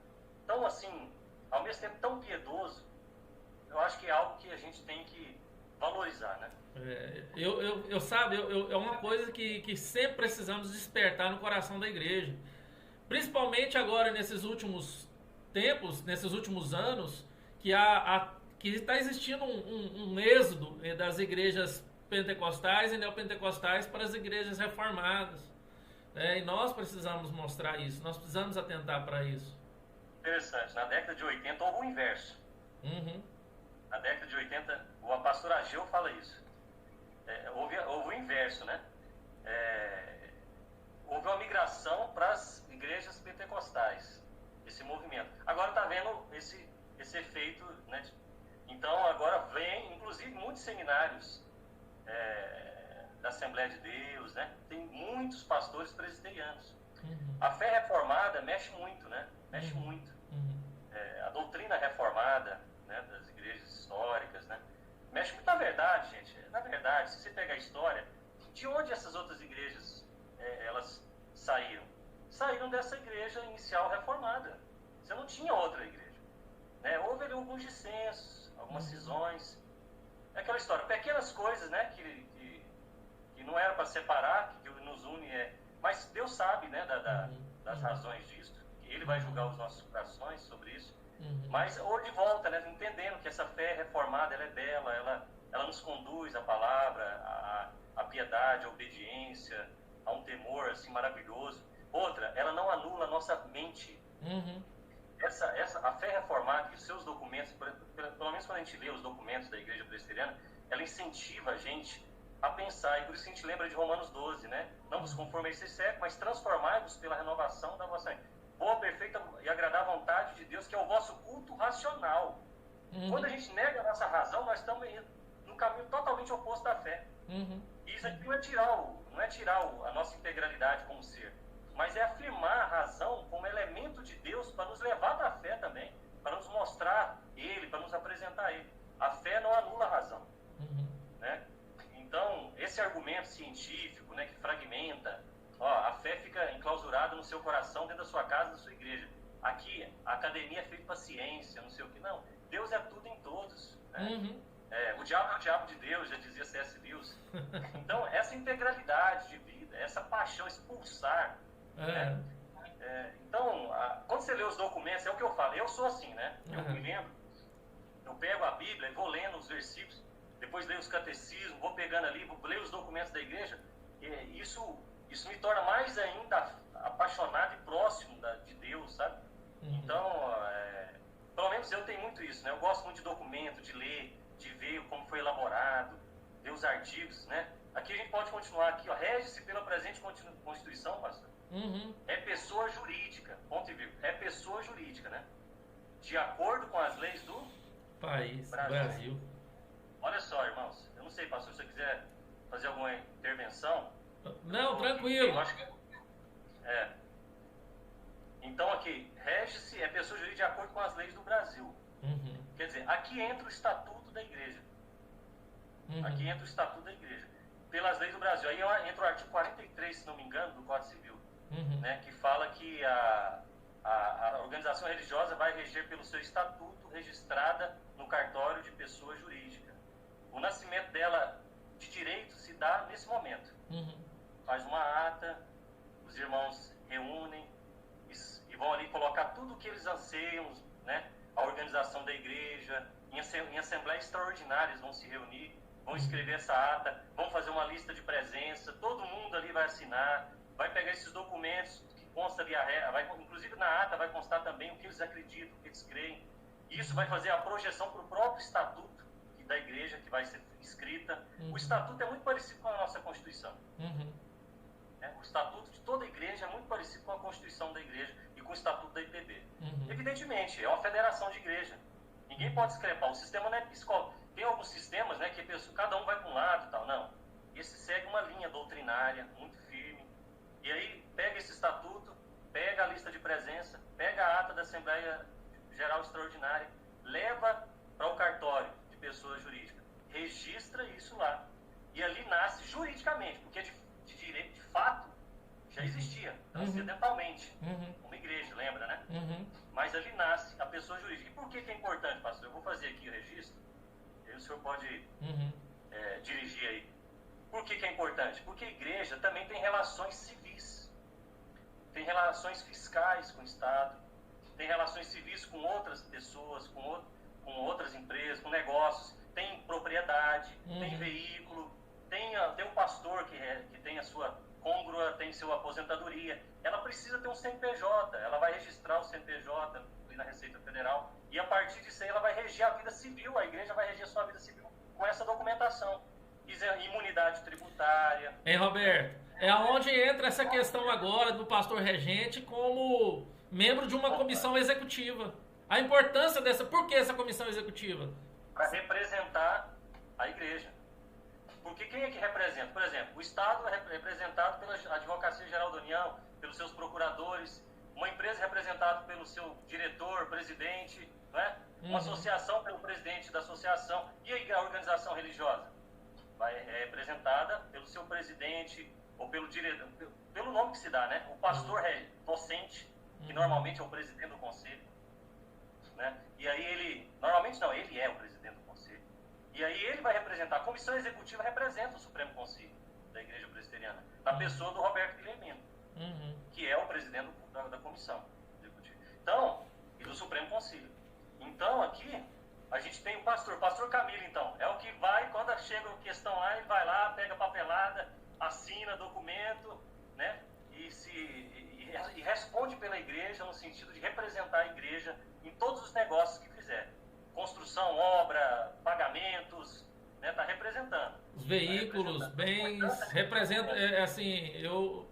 tão assim, ao mesmo tempo tão piedoso. Eu acho que é algo que a gente tem que valorizar, né? É uma coisa que sempre precisamos despertar no coração da igreja. Principalmente agora, nesses últimos tempos, nesses últimos anos, que está existindo um êxodo das igrejas pentecostais e neopentecostais para as igrejas reformadas. E nós precisamos mostrar isso, nós precisamos atentar para isso. Interessante. Na década de 80 houve o inverso. Na década de 80, o pastor Ageu fala isso. inverso, né? Houve uma migração para as igrejas pentecostais, esse movimento. Agora está vendo esse efeito, né? Então agora vem, inclusive, muitos seminários da Assembleia de Deus, né? Tem muitos pastores presbiterianos. A fé reformada mexe muito, né? Mexe muito. A doutrina reformada, né, das igrejas históricas, né? Mexe muito. Na verdade, gente, se você pegar a história, de onde essas outras igrejas elas saíram? Saíram dessa igreja inicial reformada. Você não tinha outra igreja, né? Houve ali alguns dissensos, algumas cisões. É aquela história, pequenas coisas, né, que não era para separar, que nos une, mas Deus sabe, né, das razões disso. Ele vai julgar os nossos corações sobre isso. Mas hoje volta, né, entendendo que essa fé reformada, ela é bela, ela nos conduz à palavra, à piedade, à obediência, a um temor assim maravilhoso. Outra, ela não anula a nossa mente. A fé reformada e os seus documentos, pelo menos quando a gente lê os documentos da Igreja Presbiteriana, ela incentiva a gente a pensar, e por isso a gente lembra de Romanos 12, né? Não vos conformeis a esse século, mas transformai-vos pela renovação da vossa mente. Boa, perfeita e agradável vontade de Deus, que é o vosso culto racional. Quando a gente nega a nossa razão, nós estamos no caminho totalmente oposto da fé. E isso aqui não é tirar a nossa integralidade como ser, mas é afirmar a razão como elemento de Deus para nos levar da fé também, para nos mostrar Ele, para nos apresentar Ele. A fé não anula a razão. Né? Então, esse argumento científico, né, que fragmenta, a fé fica enclausurada no seu coração, dentro da sua casa, da sua igreja. Aqui, a academia é feita para ciência, não sei o que. Não, Deus é tudo em todos. Né? O diabo é o diabo de Deus, já dizia C.S. Lewis. Então, essa integralidade de vida, essa paixão, esse pulsar. Né? Então, quando você lê os documentos, é o que eu falo. Eu sou assim, né? Eu me lembro. Eu pego a Bíblia e vou lendo os versículos, depois leio os catecismos, vou pegando ali, vou ler os documentos da igreja. E isso me torna mais ainda apaixonado e próximo de Deus, sabe? Então, pelo menos eu tenho muito isso, né? Eu gosto muito de documento, de ler, de ver como foi elaborado, ver os artigos, né? Aqui a gente pode continuar aqui, ó. Rege-se pela presente Constituição, pastor. É pessoa jurídica, ponto e vírgula. É pessoa jurídica, né? De acordo com as leis do país, Brasil. Olha só, irmãos, eu não sei, pastor, se você quiser fazer alguma intervenção. Não, tranquilo. Eu acho que Então aqui, rege-se, é pessoa jurídica de acordo com as leis do Brasil. Quer dizer, aqui entra o Estatuto da Igreja. Aqui entra o Estatuto da Igreja. Pelas leis do Brasil. Aí entra o artigo 43, se não me engano, do Código Civil, né, que fala que a organização religiosa vai reger pelo seu estatuto registrada no cartório de pessoa jurídica. O nascimento dela de direito se dá nesse momento. Faz uma ata, os irmãos reúnem e vão ali colocar tudo o que eles anseiam, né? A organização da igreja, em assembleias extraordinárias vão se reunir, vão escrever essa ata, vão fazer uma lista de presença, todo mundo ali vai assinar, vai pegar esses documentos que consta ali, inclusive na ata vai constar também o que eles acreditam, o que eles creem. E isso vai fazer a projeção para o próprio estatuto da igreja que vai ser escrita. O estatuto é muito parecido com a nossa Constituição. O estatuto de toda a igreja é muito parecido com a Constituição da igreja e com o estatuto da IPB. Evidentemente, é uma federação de igreja. Ninguém pode discrepar. O sistema não é psicólogo. Tem alguns sistemas, né, que cada um vai para um lado e tal. Não. Esse segue uma linha doutrinária muito firme. E aí pega esse estatuto, pega a lista de presença, pega a ata da Assembleia Geral Extraordinária, leva para o cartório de pessoa jurídica, registra isso lá. E ali nasce juridicamente, porque de direito, de fato, já existia, acidentalmente, uma igreja, lembra, né? Mas ali nasce a pessoa jurídica. E por que é importante, pastor? Eu vou fazer aqui o registro, e aí o senhor pode dirigir aí. Por que é importante? Porque a igreja também tem relações civis, tem relações fiscais com o Estado, tem relações civis com outras pessoas, com outras empresas, com negócios, tem propriedade, tem veículo, tem um pastor que tem a sua côngrua, tem sua aposentadoria. Ela precisa ter um CNPJ, ela vai registrar o CNPJ ali na Receita Federal, e a partir disso aí ela vai reger a vida civil, a igreja vai reger a sua vida civil com essa documentação. E quiser imunidade tributária. Hein, Roberto? É onde entra essa questão agora do pastor regente como membro de uma comissão executiva. A importância dessa... Por que essa comissão executiva? Para representar a igreja. Porque quem é que representa? Por exemplo, o Estado é representado pela Advocacia Geral da União, pelos seus procuradores, uma empresa é representada pelo seu diretor, presidente, né? Uma associação pelo presidente da associação, e a organização religiosa é representada pelo seu presidente ou pelo diretor, pelo nome que se dá, né? O pastor docente, que normalmente é o presidente do conselho, né? E aí ele, normalmente não, ele é o presidente do conselho. E aí ele vai representar, a comissão executiva representa o Supremo Conselho da Igreja Presbiteriana, na pessoa do Roberto Guilhermino, que é o presidente da comissão executiva. Então, e do Supremo Conselho. Então, aqui, a gente tem o pastor Camilo, então, é o que vai, quando chega a questão lá, ele vai lá, pega papelada, assina documento, né, e responde pela igreja no sentido de representar a igreja em todos os negócios que fizer. Construção, obra, pagamentos, né, tá representando. Os veículos, bens, representa, assim, eu...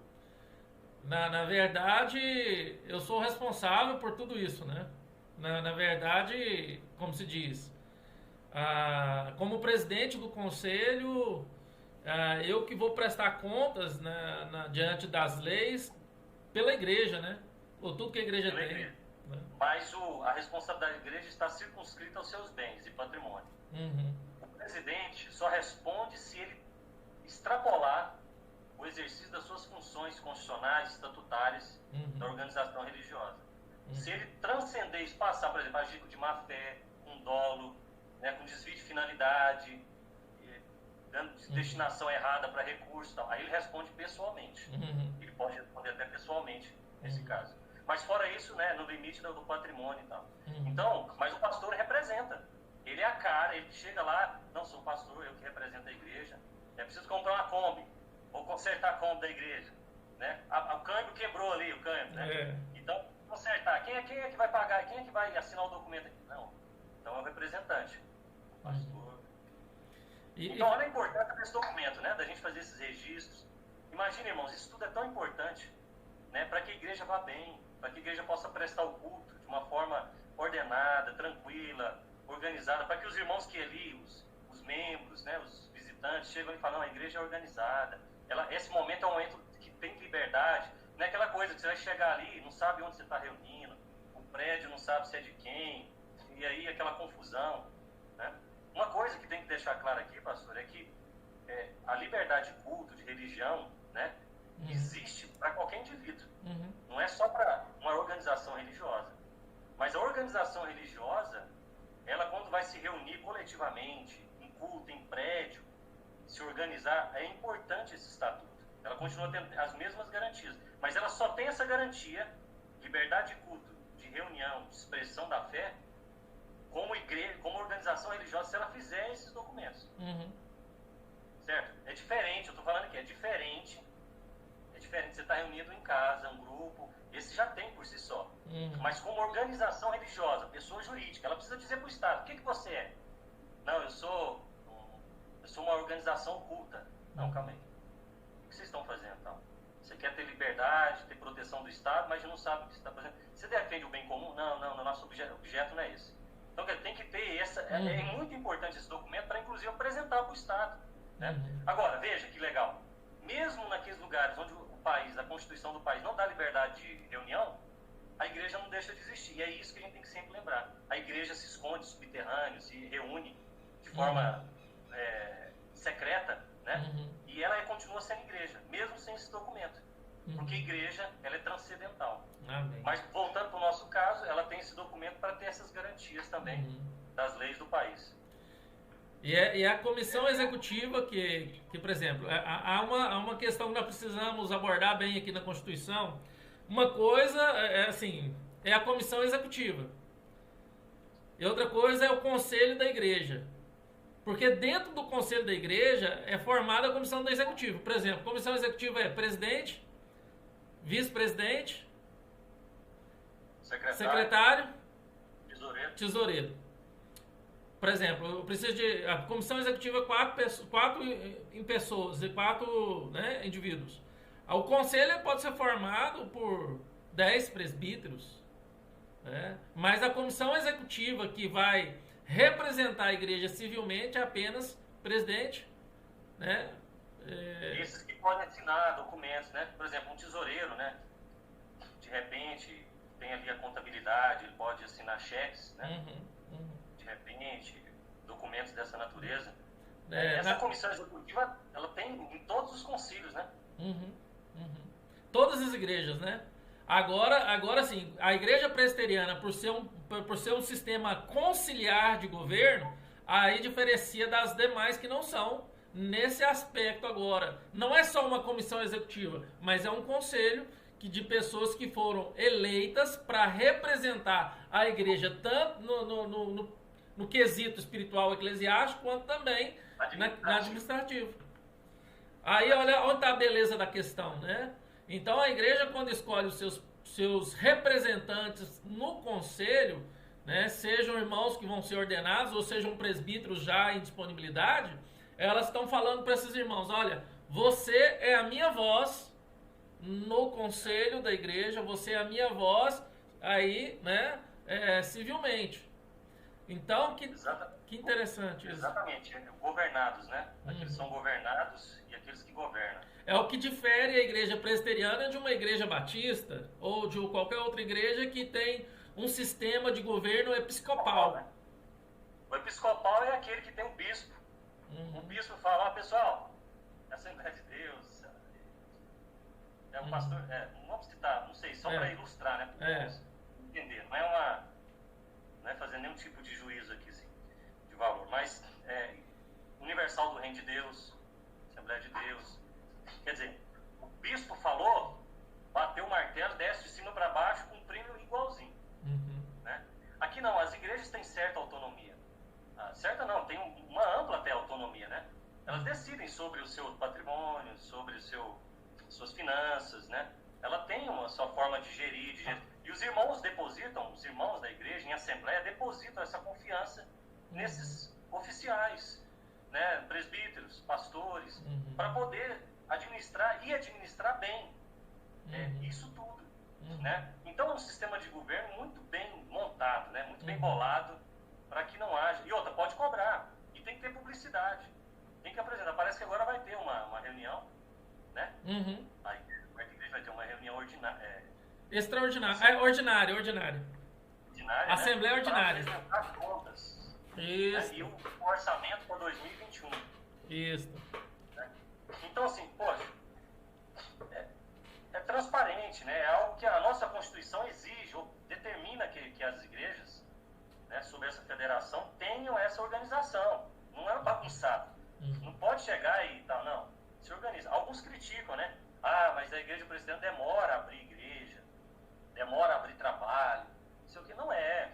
Na verdade, eu sou responsável por tudo isso, né? Na verdade, como se diz, como presidente do conselho, eu que vou prestar contas diante das leis pela igreja, né? Por tudo que a igreja tem. Igreja. Né? Mas a responsabilidade da igreja está circunscrita aos seus bens e patrimônio. O presidente só responde se ele extrapolar o exercício das suas funções constitucionais, estatutárias da organização religiosa. Se ele transcender isso, passar, por exemplo, agir de má fé, com dolo, né, com desvio de finalidade, dando destinação errada para recursos, tal, aí ele responde pessoalmente. Ele pode responder até pessoalmente nesse caso. Mas fora isso, né, no limite do patrimônio e tal. Então, mas o pastor representa. Ele é a cara, ele chega lá, não sou pastor, eu que represento a igreja. É preciso comprar uma Kombi, ou consertar a Kombi da igreja. Né? O câmbio quebrou ali, o câmbio, né? Então, consertar. Quem é que vai pagar? Quem é que vai assinar o documento aqui? Não. Então é o representante. O pastor. Então, olha a importância desse documento, né? Da gente fazer esses registros. Imagina, irmãos, isso tudo é tão importante, né? Para que a igreja vá bem, para que a igreja possa prestar o culto de uma forma ordenada, tranquila, organizada, para que os irmãos que ali, os membros, né? Os visitantes, chegam e falam, não, a igreja é organizada. Esse momento é um momento que tem liberdade. Não é aquela coisa que você vai chegar ali, não sabe onde você está reunindo, o prédio não sabe se é de quem, e aí aquela confusão. Né? Uma coisa que tem que deixar claro aqui, pastor, é que a liberdade de culto, de religião, né, existe para qualquer indivíduo. Não é só para uma organização religiosa. Mas a organização religiosa, ela quando vai se reunir coletivamente, em culto, em prédio, se organizar, é importante esse estatuto. Ela continua tendo as mesmas garantias, mas ela só tem essa garantia, liberdade de culto, de reunião, de expressão da fé, como igreja, como organização religiosa, se ela fizer esses documentos. Certo? É diferente, eu estou falando aqui, é diferente você estar reunido em casa, um grupo, esse já tem por si só. Mas como organização religiosa, pessoa jurídica, ela precisa dizer para o Estado, o que você é? Não, eu sou uma organização oculta. Não, calma aí. O que vocês estão fazendo, então? Você quer ter liberdade, ter proteção do Estado, mas não sabe o que você está fazendo. Você defende o bem comum? Não, o nosso objeto não é esse. Então tem que ter é muito importante esse documento para, inclusive, apresentar para o Estado. Né? Agora, veja que legal. Mesmo naqueles lugares onde o país, a Constituição do país não dá liberdade de reunião, a igreja não deixa de existir. E é isso que a gente tem que sempre lembrar. A igreja se esconde subterrâneo, se reúne de forma secreta, né? E ela continua sendo igreja, mesmo sem esse documento. Porque a igreja, ela é transcendental. Mas, voltando para o nosso caso, ela tem esse documento para ter essas garantias também das leis do país. E a comissão executiva que, por exemplo, há uma questão que nós precisamos abordar bem aqui na Constituição. Uma coisa é a comissão executiva. E outra coisa é o conselho da igreja. Porque dentro do conselho da igreja é formada a comissão da executiva. Por exemplo, a comissão executiva é presidente, vice-presidente, secretário, tesoureiro. por exemplo, eu preciso de... A comissão executiva é quatro em pessoas, e quatro, né, indivíduos. O conselho pode ser formado por 10 presbíteros, né? Mas a comissão executiva que vai representar a igreja civilmente é apenas presidente, né? Esses que podem assinar documentos, né? Por exemplo, um tesoureiro, né? De repente, tem ali a contabilidade, ele pode assinar cheques, né? De repente, documentos dessa natureza. Essa comissão executiva, ela tem em todos os concílios, né? Todas as igrejas, né? Agora sim, a igreja presbiteriana, por ser um sistema conciliar de governo, aí diferencia das demais que não são nesse aspecto agora. Não é só uma comissão executiva, mas é um conselho de pessoas que foram eleitas para representar a igreja tanto no quesito espiritual eclesiástico, quanto também na administrativa. Aí olha onde está a beleza da questão, né? Então a igreja, quando escolhe os seus representantes no conselho, né, sejam irmãos que vão ser ordenados ou sejam presbíteros já em disponibilidade, elas estão falando para esses irmãos: olha, você é a minha voz no conselho da igreja, você é a minha voz aí, né, civilmente. Então, que interessante isso. Exatamente, governados, né? Aqueles são governados e aqueles que governam. É o que difere a igreja presbiteriana de uma igreja batista ou de qualquer outra igreja que tem um sistema de governo episcopal. Né? O episcopal é aquele que tem um bispo. O bispo fala: pessoal, Assembleia de Deus, é um pastor, não vamos citar, não sei, só para ilustrar, né? Para entender, não é fazer nenhum tipo de juízo aqui, assim, de valor, mas universal do Reino de Deus, Assembleia de Deus. Quer dizer, o bispo falou, bateu o martelo, desce de cima para baixo, cumprindo igualzinho. Né? Aqui não, as igrejas têm certa autonomia. Certa não, tem uma ampla até autonomia, né? Elas decidem sobre o seu patrimônio, sobre suas finanças, né? Ela tem uma sua forma de gerir. E os irmãos da igreja em assembleia depositam essa confiança nesses oficiais, né? Presbíteros, pastores, para poder administrar bem isso tudo, né? Então é um sistema de governo muito bem montado, né? Muito bem bolado, para que não haja... E outra, pode cobrar, e tem que ter publicidade, tem que apresentar. Parece que agora vai ter uma reunião, né? Aí a igreja vai ter uma reunião ordinária. Extraordinária. Ordinária. Ordinária, Assembleia ordinária. Para apresentar as contas. Isso. Né? E o orçamento para 2021. Isso. Então, assim, poxa, é transparente, né? É algo que a nossa Constituição exige, ou determina que as igrejas, né, sob essa federação, tenham essa organização. Não é bagunçado. Não pode chegar e tal, não. Se organiza. Alguns criticam, né? Mas a igreja presbiteriana demora a abrir igreja, demora a abrir trabalho. Isso aqui não é.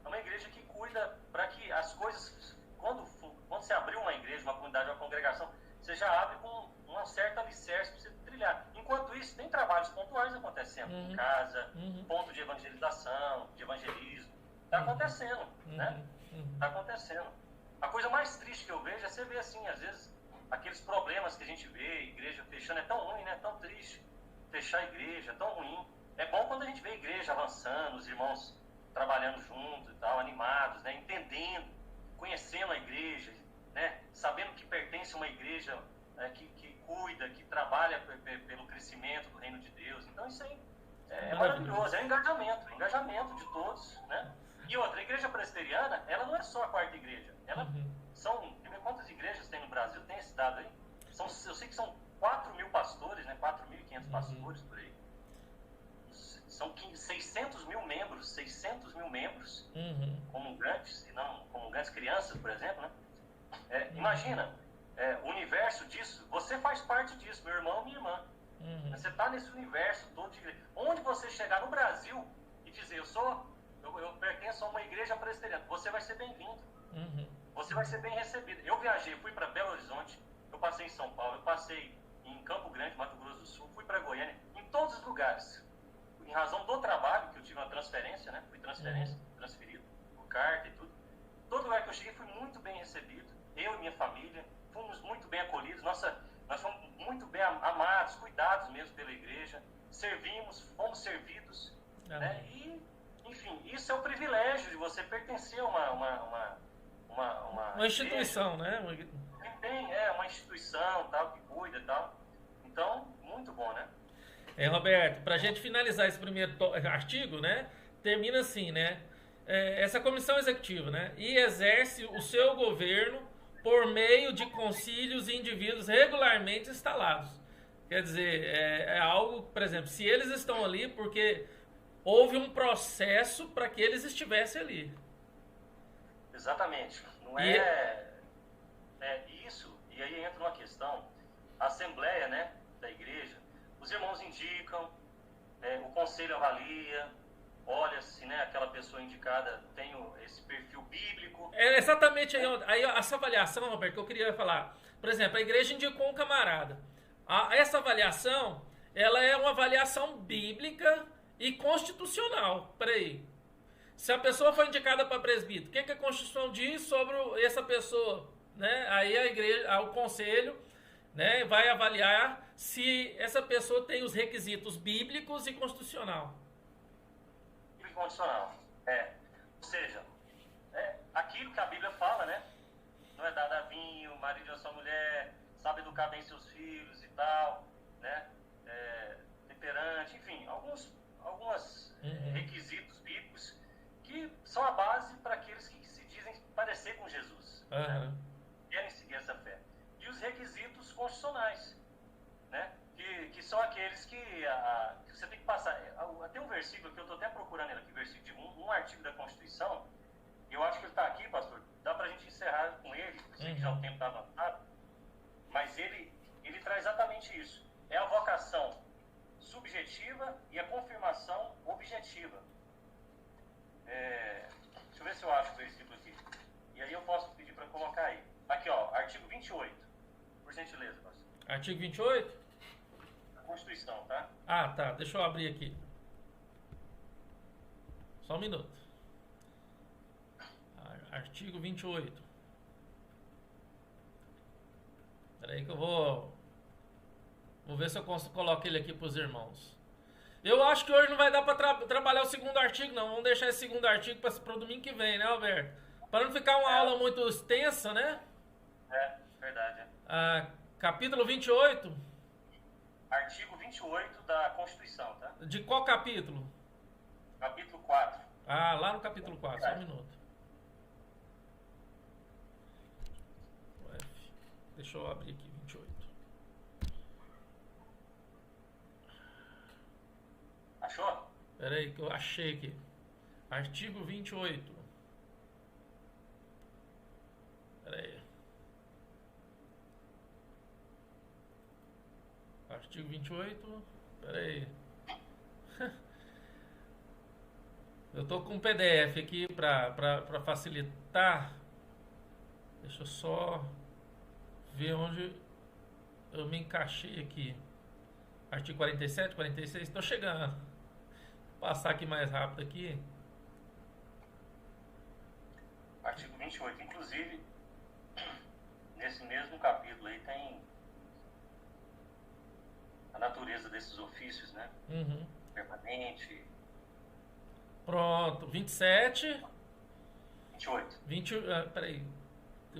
É uma igreja que cuida para que as coisas, quando você abrir uma igreja, uma comunidade, uma congregação, você já abre com uma certa alicerce para você trilhar. Enquanto isso, tem trabalhos pontuais acontecendo em casa, ponto de evangelização, de evangelismo. Está acontecendo, né? Está acontecendo. A coisa mais triste que eu vejo é você ver assim, às vezes, aqueles problemas que a gente vê, igreja fechando, é tão ruim, né? Tão triste. Fechar a igreja, é tão ruim. É bom quando a gente vê a igreja avançando, os irmãos trabalhando juntos e tal, animados, né? Entendendo, conhecendo a igreja, né? Sabendo que pertence a uma igreja que cuida, que trabalha pelo crescimento do reino de Deus. Então isso aí é maravilhoso, é engajamento de todos, né? E outra, a igreja presbiteriana, ela não é só a quarta igreja, ela são, quantas igrejas tem no Brasil? Tem esse dado aí? Eu sei que são 4.000 pastores, né? 4.500 pastores por aí. São 600 mil membros, comungantes, e não comungantes crianças, por exemplo, né? Imagina, o universo disso, você faz parte disso, meu irmão, minha irmã. Você está nesse universo todo de igreja. Onde você chegar no Brasil e dizer, eu pertenço a uma igreja presbiteriana, você vai ser bem-vindo. Você vai ser bem recebido. Eu viajei, fui para Belo Horizonte, eu passei em São Paulo, eu passei em Campo Grande, Mato Grosso do Sul, fui para Goiânia, em todos os lugares. Em razão do trabalho, que eu tive uma transferência, né? Fui transferido, por carta e tudo. todo lugar que eu cheguei fui muito bem recebido, eu e minha família, fomos muito bem acolhidos, nós fomos muito bem amados, cuidados mesmo pela igreja, servimos, fomos servidos, né? E, enfim, isso é o privilégio de você pertencer a uma instituição, igreja, né? que tem, uma instituição, tal, que cuida e tal. Então, muito bom, né? Roberto, para a gente finalizar esse primeiro artigo, né? Termina assim, né? Essa comissão executiva, né? E exerce o seu governo por meio de concílios e indivíduos regularmente instalados. Quer dizer, é algo, por exemplo, se eles estão ali porque houve um processo para que eles estivessem ali. Exatamente. Não isso, e aí entra uma questão, a assembleia, né, da igreja, os irmãos indicam, o conselho avalia, olha se, né, aquela pessoa indicada tem esse perfil bíblico. É exatamente aí essa avaliação, Roberto, que eu queria falar. Por exemplo, a igreja indicou um camarada. Essa avaliação, ela é uma avaliação bíblica e constitucional. Peraí. Se a pessoa foi indicada para presbítero, o que a Constituição diz sobre essa pessoa? Né? Aí a igreja, o conselho, né, vai avaliar se essa pessoa tem os requisitos bíblicos e constitucional. Condicional. Ou seja, aquilo que a Bíblia fala, né? Não é dado a vinho, marido de uma só mulher, sabe educar bem seus filhos e tal, né? Temperante, enfim, alguns requisitos bíblicos que são a base para aqueles que se dizem parecer com Jesus, né? Querem seguir essa fé. E os requisitos constitucionais, né? Que são aqueles que você tem que passar. Tem um versículo que eu estou até procurando ele aqui, versículo de um artigo da Constituição, e eu acho que ele está aqui, pastor, dá para a gente encerrar com ele, sei que já o tempo está avançado, mas ele traz exatamente isso. É a vocação subjetiva e a confirmação objetiva. Deixa eu ver se eu acho o versículo aqui. E aí eu posso pedir para colocar aí. Aqui, ó, artigo 28. Por gentileza, pastor. Artigo 28? Constituição, tá? Ah, tá. Deixa eu abrir aqui. Só um minuto. Artigo 28. Espera aí que eu vou ver se eu coloco ele aqui para os irmãos. Eu acho que hoje não vai dar para trabalhar o segundo artigo, não. Vamos deixar esse segundo artigo para o domingo que vem, né, Alberto? Para não ficar uma aula muito extensa, né? Verdade. Capítulo 28. Artigo 28 da Constituição, tá? De qual capítulo? Capítulo 4. Lá no capítulo 4, só um minuto. Deixa eu abrir aqui, 28. Achou? Espera aí que eu achei aqui. Artigo 28. Espera aí. Artigo 28. Espera aí. Eu tô com um PDF aqui para facilitar. Deixa eu só ver onde eu me encaixei aqui. Artigo 47, 46. Estou chegando. Vou passar aqui mais rápido aqui. Artigo 28. Inclusive, nesse mesmo capítulo aí tem a natureza desses ofícios, né? Permanente. Pronto. 27. 28. Peraí.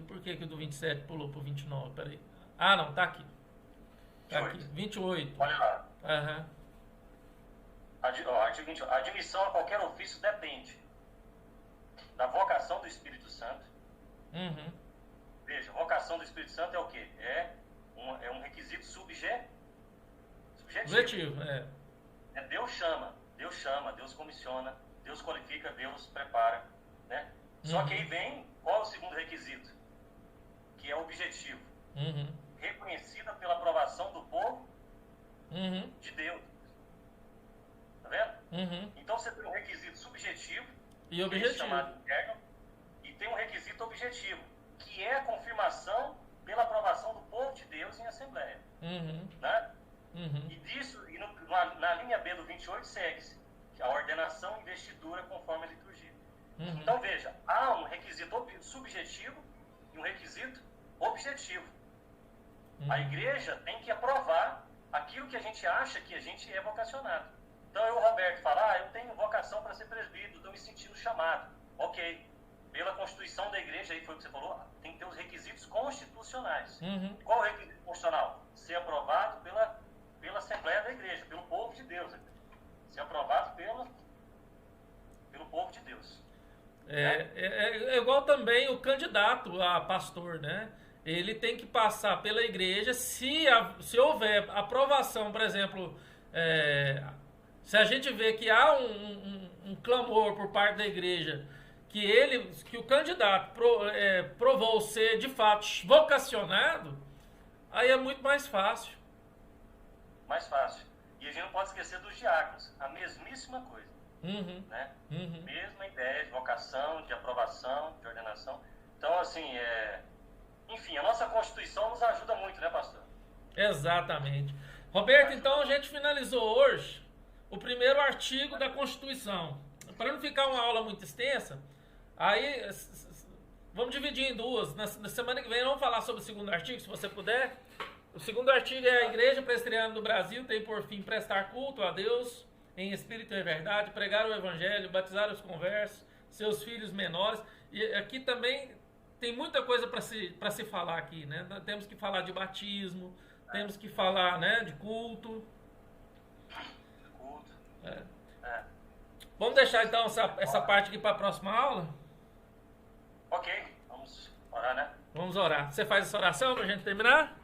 Por que o do 27 pulou pro 29? Peraí. Ah, não. Tá aqui. Tá 28. aqui. 28. Olha lá. Artigo 28. A admissão a qualquer ofício depende da vocação do Espírito Santo. Veja, vocação do Espírito Santo é o quê? É um requisito subjetivo. Deus chama, Deus comissiona, Deus qualifica, Deus prepara, né? Só que aí vem, qual é o segundo requisito? Que é objetivo. Reconhecida pela aprovação do povo de Deus. Tá vendo? Então você tem um requisito subjetivo, e objetivo, chamado interno, e tem um requisito objetivo, que é a confirmação pela aprovação do povo de Deus em assembleia. Né? E disso, na linha B do 28 segue-se a ordenação e investidura conforme a liturgia. Então, veja, há um requisito subjetivo e um requisito objetivo. A igreja tem que aprovar aquilo que a gente acha que a gente é vocacionado. Então, eu, Roberto, falar, eu tenho vocação para ser presbítero, estou me sentindo chamado. Ok. Pela Constituição da igreja, aí foi o que você falou, tem que ter os requisitos constitucionais. Qual é o requisito constitucional? Ser aprovado pela Assembleia da Igreja, pelo povo de Deus. Ser aprovado pelo povo de Deus. É igual também o candidato a pastor, né? Ele tem que passar pela igreja, se houver aprovação, por exemplo, se a gente vê que há um clamor por parte da igreja, que o candidato provou ser de fato vocacionado, aí é muito mais fácil. Mais fácil. E a gente não pode esquecer dos diáconos, a mesmíssima coisa. Né? Mesma ideia de vocação, de aprovação, de ordenação. Então, assim, enfim, a nossa Constituição nos ajuda muito, né, pastor? Exatamente. Roberto, então a gente finalizou hoje o primeiro artigo da Constituição. Para não ficar uma aula muito extensa, aí vamos dividir em duas. Na semana que vem vamos falar sobre o segundo artigo, se você puder. O segundo artigo é: a Igreja Presbiteriana do Brasil tem por fim prestar culto a Deus em espírito e verdade, pregar o Evangelho, batizar os conversos, seus filhos menores. E aqui também tem muita coisa para se falar aqui, né? Temos que falar de batismo, temos que falar, né, de culto. Vamos deixar então essa parte aqui para a próxima aula? Ok, vamos orar, né? Vamos orar. Você faz essa oração para a gente terminar?